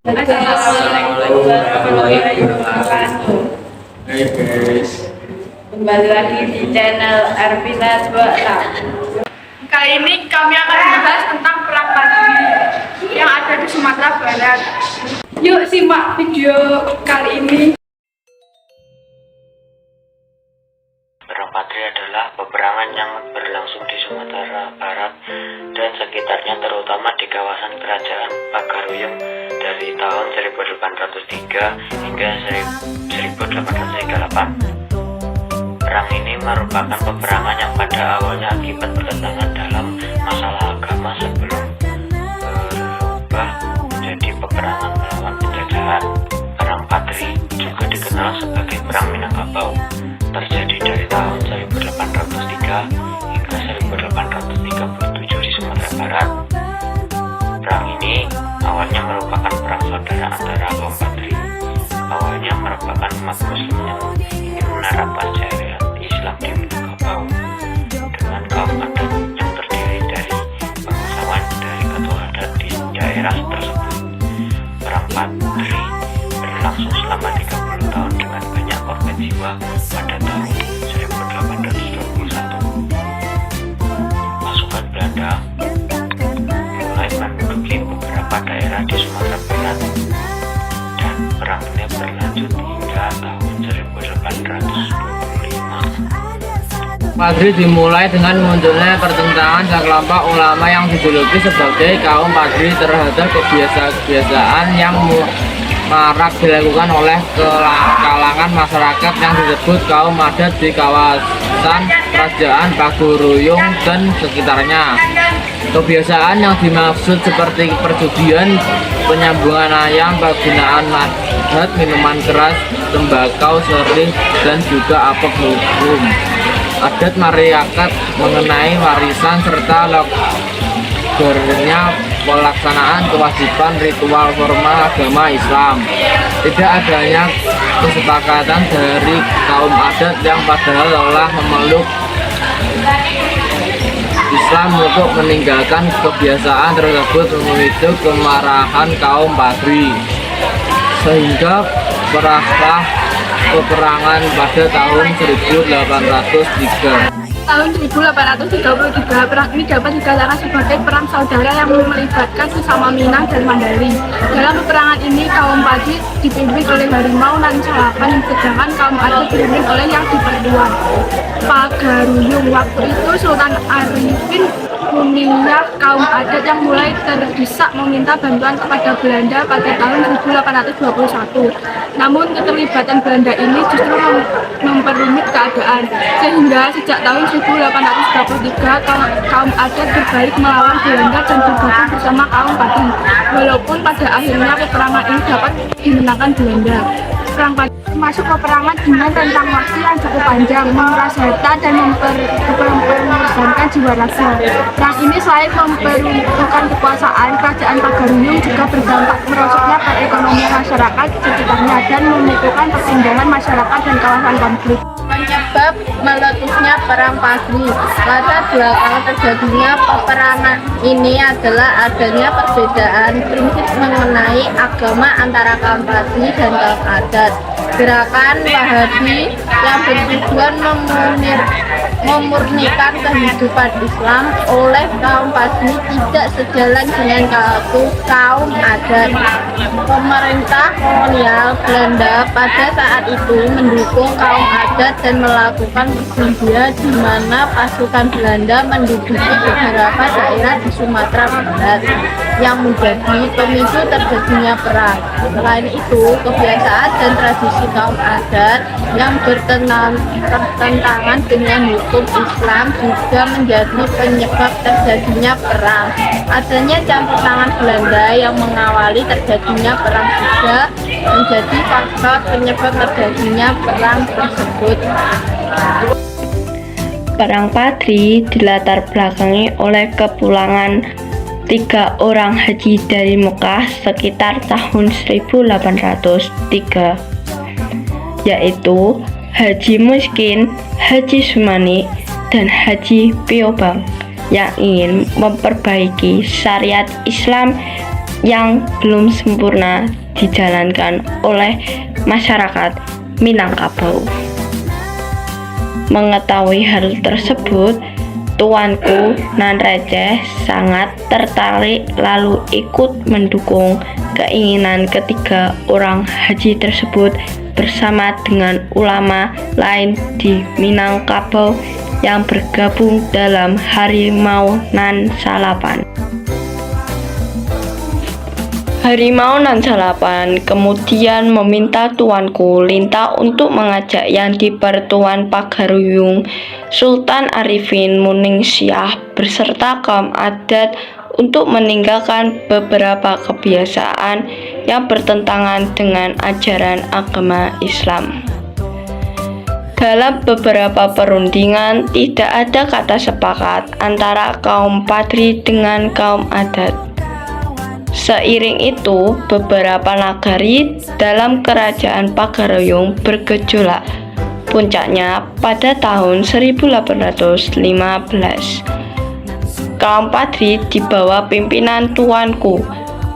Assalamualaikum warahmatullahi wabarakatuh. Hai guys, Kembali lagi di channel Arvina 26. Kali ini kami akan membahas tentang perang Padri yang ada di Sumatera Barat. Yuk simak video kali ini. Perang Padri adalah peperangan yang berlangsung di Sumatera Barat dan sekitarnya, terutama di kawasan Kerajaan Pagaruyung dari tahun 1803 hingga 1838. Perang ini merupakan peperangan yang pada awalnya akibat pertentangan dalam masalah agama sebelum berubah menjadi peperangan melawan penjajahan. Perang Padri juga dikenal sebagai Perang Minangkabau, terjadi dari tahun 1803 hingga 1837 di Sumatera Barat. Perang ini awalnya merupakan perang saudara antara kaum Padri. Awalnya merupakan umat Muslim yang ingin menerapkan syariat Islam di Minangkabau dengan kaum adat yang terdiri dari bangsawan dari ketua adat di daerah tersebut. Perang Padri berlangsung selama 30 tahun dengan banyak korban jiwa pada tahun 1821. Pasukan Belanda mulai menduduki beberapa daerah di Sumatera Barat dan perang ini berlanjut hingga tahun 1825. Padri dimulai dengan munculnya pertentangan sekelompok ulama yang dijuluki sebagai kaum Padri terhadap kebiasaan-kebiasaan yang marak dilakukan oleh kalangan masyarakat yang disebut kaum adat di kawasan Kerajaan Pagaruyung dan sekitarnya. Kebiasaan yang dimaksud seperti perjudian, penyambungan ayam, penggunaan adat, minuman keras, tembakau, sering, dan juga apek hukum. Adat masyarakat mengenai warisan serta logornya pelaksanaan kewajiban ritual formal agama Islam. Tidak adanya kesepakatan dari kaum adat yang padahal telah memeluk Islam untuk meninggalkan kebiasaan tersebut, memicu kemarahan kaum Padri sehingga berakhirlah peperangan pada tahun 1803. Tahun 1833, perang ini dapat dikatakan sebagai perang saudara yang melibatkan sesama Minang dan Mandailing. Dalam peperangan ini, kaum Padri dipimpin oleh Harimau nan Salapan, sedangkan kaum adat dipimpin oleh yang di Pagaruyung. Waktu itu Sultan Arifin memilih kaum adat yang mulai terdesak meminta bantuan kepada Belanda pada tahun 1821. Namun keterlibatan Belanda ini justru memperumit keadaan, sehingga sejak tahun 1833 kaum adat berbalik melawan Belanda dan bergabung bersama kaum Padri. Walaupun pada akhirnya peperangan ini dapat dimenangkan Belanda. Perang Padri masuk peperangan dengan rentang waktu yang cukup panjang, menguras harta dan memperluaskan jiwa raga. Perang ini selain memperuntukkan kekuasaan, kerajaan Pagaruyung juga berdampak merosotnya perekonomian masyarakat sekitarnya dan membutuhkan perpindahan masyarakat dan kawasan konflik. Penyebab meletusnya perang Padri. Latar belakang terjadinya peperangan ini adalah adanya perbedaan prinsip mengenai agama antara kaum Padri dan kaum adat. Gerakan Wahabi yang bertujuan memurnikan kehidupan Islam oleh kaum Padri tidak sejalan dengan kaum adat. Pemerintah kolonial Belanda pada saat itu mendukung kaum adat dan melakukan perjudian di mana pasukan Belanda menduduki beberapa daerah di Sumatera Barat yang menjadi pemicu terjadinya perang. Selain itu, kebiasaan dan tradisi kaum adat yang bertentangan dengan hukum Islam juga menjadi penyebab terjadinya perang. Adanya campur tangan Belanda yang mengawali terjadinya perang juga menjadi faktor penyebab terjadinya perang tersebut. Perang Padri dilatar belakangi oleh kepulangan 3 orang haji dari Mekah sekitar tahun 1803, yaitu Haji Miskin, Haji Sumani, dan Haji Piobang yang ingin memperbaiki syariat Islam yang belum sempurna dijalankan oleh masyarakat Minangkabau. Mengetahui hal tersebut, tuanku Nan Receh sangat tertarik lalu ikut mendukung keinginan ketiga orang haji tersebut bersama dengan ulama lain di Minangkabau yang bergabung dalam Harimau Nan Salapan. Harimau Nan Salapan kemudian meminta tuanku Linta untuk mengajak yang di Pertuan Pagaruyung Sultan Arifin Muningsyah beserta kaum adat untuk meninggalkan beberapa kebiasaan yang bertentangan dengan ajaran agama Islam. Dalam beberapa perundingan tidak ada kata sepakat antara kaum Padri dengan kaum adat. Seiring itu, beberapa nagari dalam kerajaan Pagaruyung bergejolak. Puncaknya pada tahun 1815. Kaum Padri di bawah pimpinan tuanku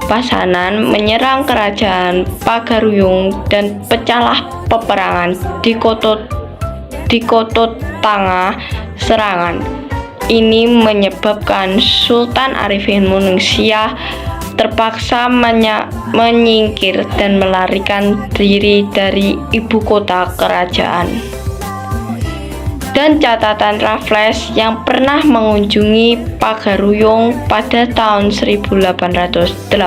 Pasanan menyerang kerajaan Pagaruyung dan pecahlah peperangan di Koto Tangah Serangan. Ini menyebabkan Sultan Arifin Muningsyah terpaksa menyingkir dan melarikan diri dari ibu kota kerajaan. Dan catatan Raffles yang pernah mengunjungi Pagaruyung pada tahun 1818.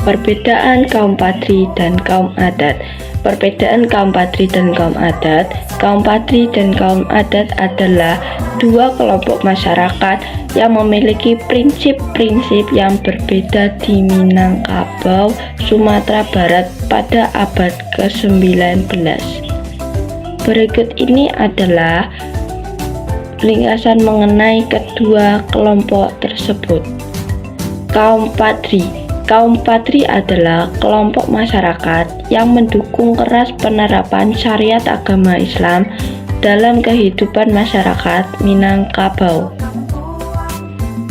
Perbedaan kaum Padri dan kaum adat. Perbedaan kaum Padri dan kaum adat. Kaum Padri dan kaum adat adalah dua kelompok masyarakat yang memiliki prinsip-prinsip yang berbeda di Minangkabau, Sumatera Barat pada abad ke-19. Berikut ini adalah ringkasan mengenai kedua kelompok tersebut. Kaum Padri. Kaum Padri adalah kelompok masyarakat yang mendukung keras penerapan syariat agama Islam dalam kehidupan masyarakat Minangkabau.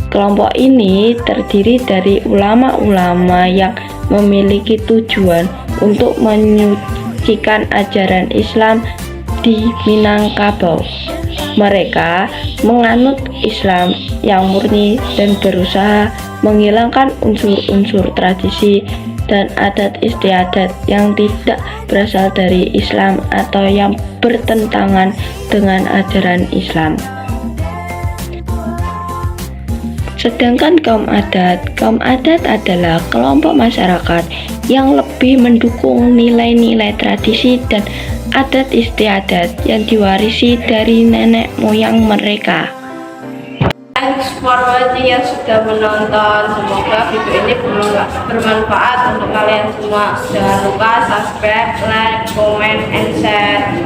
Kelompok ini terdiri dari ulama-ulama yang memiliki tujuan untuk menyucikan ajaran Islam di Minangkabau. Mereka menganut Islam yang murni dan berusaha menghilangkan unsur-unsur tradisi dan adat istiadat yang tidak berasal dari Islam atau yang bertentangan dengan ajaran Islam. Sedangkan kaum adat adalah kelompok masyarakat yang lebih mendukung nilai-nilai tradisi dan adat istiadat yang diwarisi dari nenek moyang mereka. Thanks for watching yang sudah menonton. Semoga video ini bermanfaat untuk kalian semua. Jangan lupa subscribe, like, comment, and share.